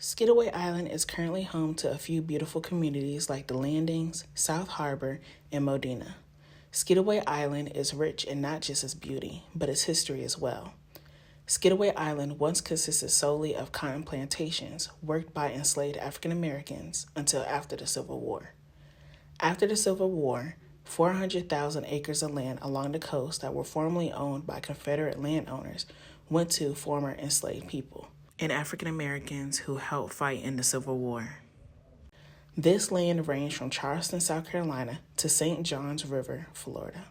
Skidaway Island is currently home to a few beautiful communities like the Landings, South Harbor, and Modena. Skidaway Island is rich in not just its beauty, but its history as well. Skidaway Island once consisted solely of cotton plantations worked by enslaved African Americans until after the Civil War. After the Civil War, 400,000 acres of land along the coast that were formerly owned by Confederate landowners went to former enslaved people and African Americans who helped fight in the Civil War. This land ranged from Charleston, South Carolina to St. Johns River, Florida.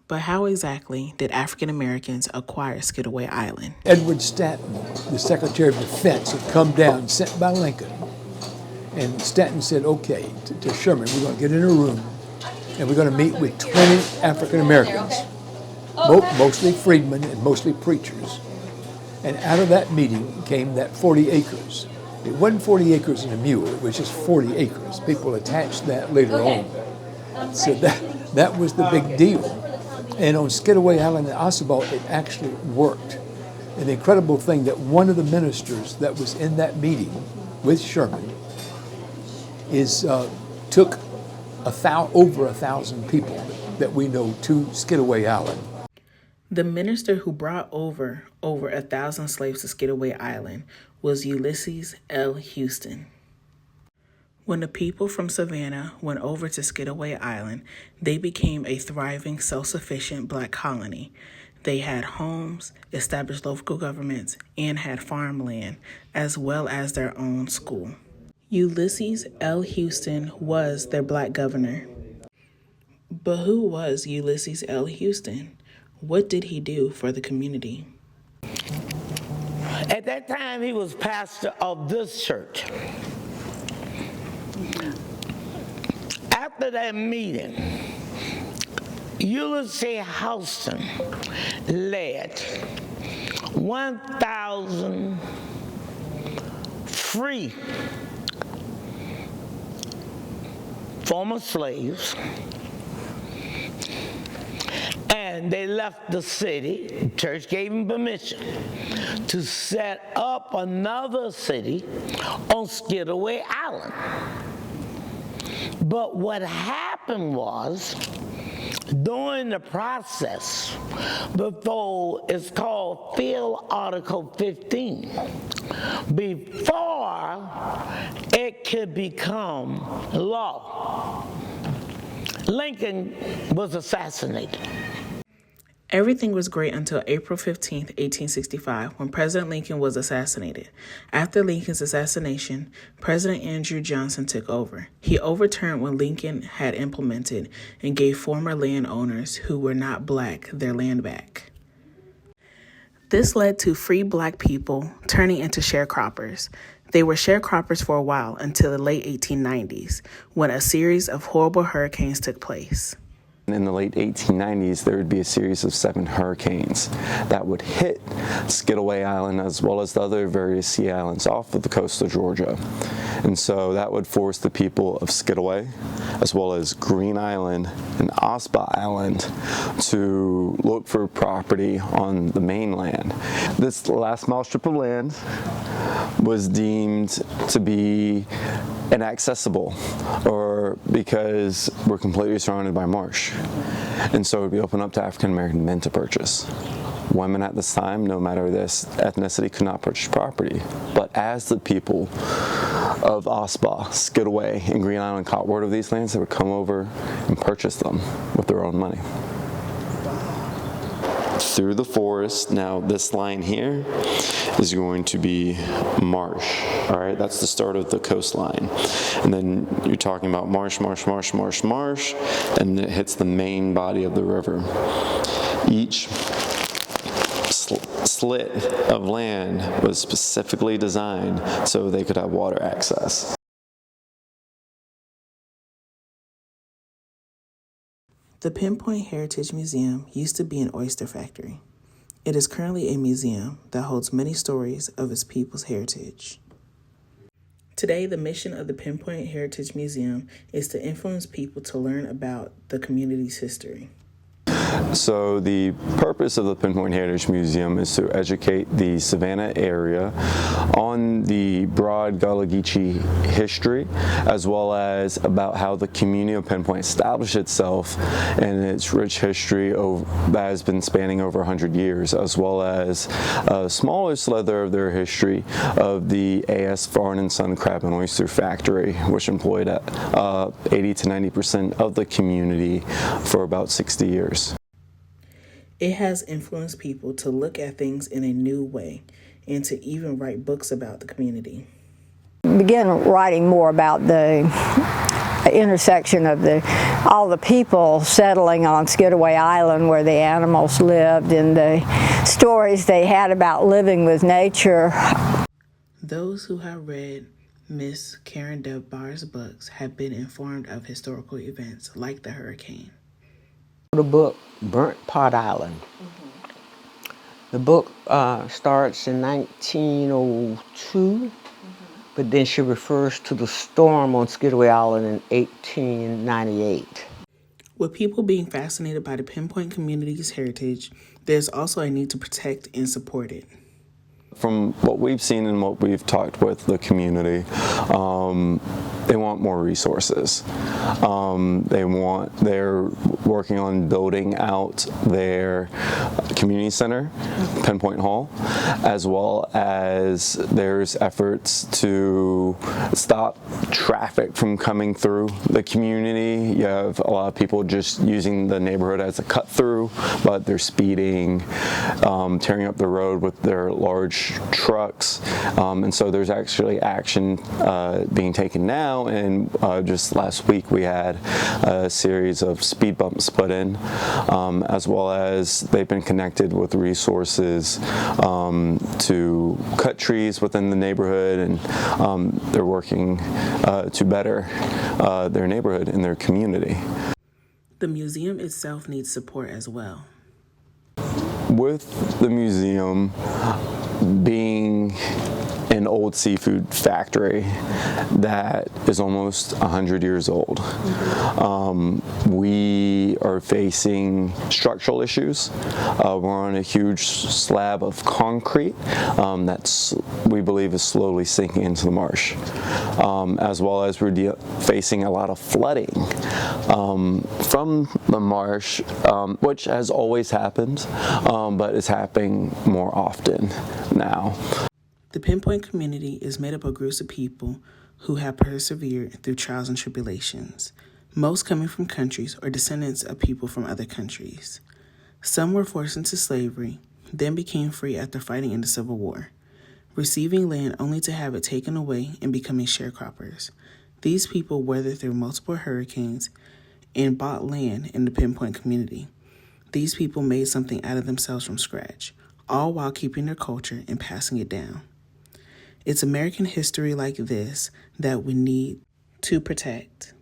But how exactly did African Americans acquire Skidaway Island? Edward Stanton, the Secretary of Defense, had come down, sent by Lincoln. And Stanton said, okay, to Sherman, we're going to get in a room and we're going to meet with 20 African Americans, mostly freedmen and mostly preachers. And out of that meeting came that 40 acres. It wasn't 40 acres and a mule, it was just 40 acres. People attached that later on. So that was the big deal. And on Skidaway Island in Ossabaw, it actually worked. And the incredible thing that one of the ministers that was in that meeting with Sherman took over 1,000 people that we know to Skidaway Island. The minister who brought over 1,000 slaves to Skidaway Island was Ulysses L. Houston. When the people from Savannah went over to Skidaway Island, they became a thriving, self-sufficient black colony. They had homes, established local governments, and had farmland, as well as their own school. Ulysses L. Houston was their black governor. But who was Ulysses L. Houston? What did he do for the community? At that time, he was pastor of this church. After that meeting, Ulysses Houston led 1,000 free former slaves, and they left the city. The church gave him permission to set up another city on Skidaway Island. But what happened was, during the process, before it's called Field Article 15, before it could become law, Lincoln was assassinated. Everything was great until April 15, 1865, when President Lincoln was assassinated. After Lincoln's assassination, President Andrew Johnson took over. He overturned what Lincoln had implemented and gave former landowners who were not black their land back. This led to free black people turning into sharecroppers. They were sharecroppers for a while until the late 1890s, when a series of horrible hurricanes took place. In the late 1890s, there would be a series of 7 hurricanes that would hit Skidaway Island as well as the other various sea islands off of the coast of Georgia. And so that would force the people of Skidaway, as well as Green Island and Ossabaw Island, to look for property on the mainland. This last mile strip of land was deemed to be inaccessible, or because we're completely surrounded by marsh. And so it would be open up to African American men to purchase. Women at this time, no matter their ethnicity, could not purchase property. But as the people of Ossabaw, Skidaway, and Green Island caught word of these lands, they would come over and purchase them with their own money. Through the forest, now this line here is going to be marsh. All right, that's the start of the coastline. And then you're talking about marsh, marsh, marsh, marsh, marsh, and it hits the main body of the river. Each slit of land was specifically designed so they could have water access. The Pin Point Heritage Museum used to be an oyster factory. It is currently a museum that holds many stories of its people's heritage. Today, the mission of the Pin Point Heritage Museum is to influence people to learn about the community's history. So the purpose of the Pin Point Heritage Museum is to educate the Savannah area on the broad Gullah Geechee history, as well as about how the community of Pin Point established itself and its rich history that has been spanning over 100 years, as well as a smaller sliver of their history of the A.S. Farn & Son Crab and Oyster Factory, which employed 80 to 90% of the community for about 60 years. It has influenced people to look at things in a new way and to even write books about the community. Began writing more about the intersection of all the people settling on Skidaway Island where the animals lived and the stories they had about living with nature. Those who have read Miss Karen Dunbar's books have been informed of historical events like the hurricane. The book, Burnt Pot Island. The book starts in 1902, but then she refers to the storm on Skidaway Island in 1898. With people being fascinated by the Pin Point community's heritage, there's also a need to protect and support it. From what we've seen and what we've talked with the community, they want more resources. They're working on building out their community center, Pin Point Hall, as well as there's efforts to stop traffic from coming through the community. You have a lot of people just using the neighborhood as a cut through, but they're speeding, tearing up the road with their large trucks, and so there's actually action being taken now, and just last week we had a series of speed bumps put in, as well as they've been connected with resources to cut trees within the neighborhood, and they're working to better their neighborhood and their community. The museum itself needs support as well. With the museum being an old seafood factory that is almost 100 years old, we are facing structural issues. We're on a huge slab of concrete that's, we believe, is slowly sinking into the marsh, as well as we're facing a lot of flooding from the marsh, which has always happened, but is happening more often now. The Pin Point community is made up of groups of people who have persevered through trials and tribulations, most coming from countries or descendants of people from other countries. Some were forced into slavery, then became free after fighting in the Civil War, receiving land only to have it taken away and becoming sharecroppers. These people weathered through multiple hurricanes and bought land in the Pin Point community. These people made something out of themselves from scratch, all while keeping their culture and passing it down. It's American history like this that we need to protect.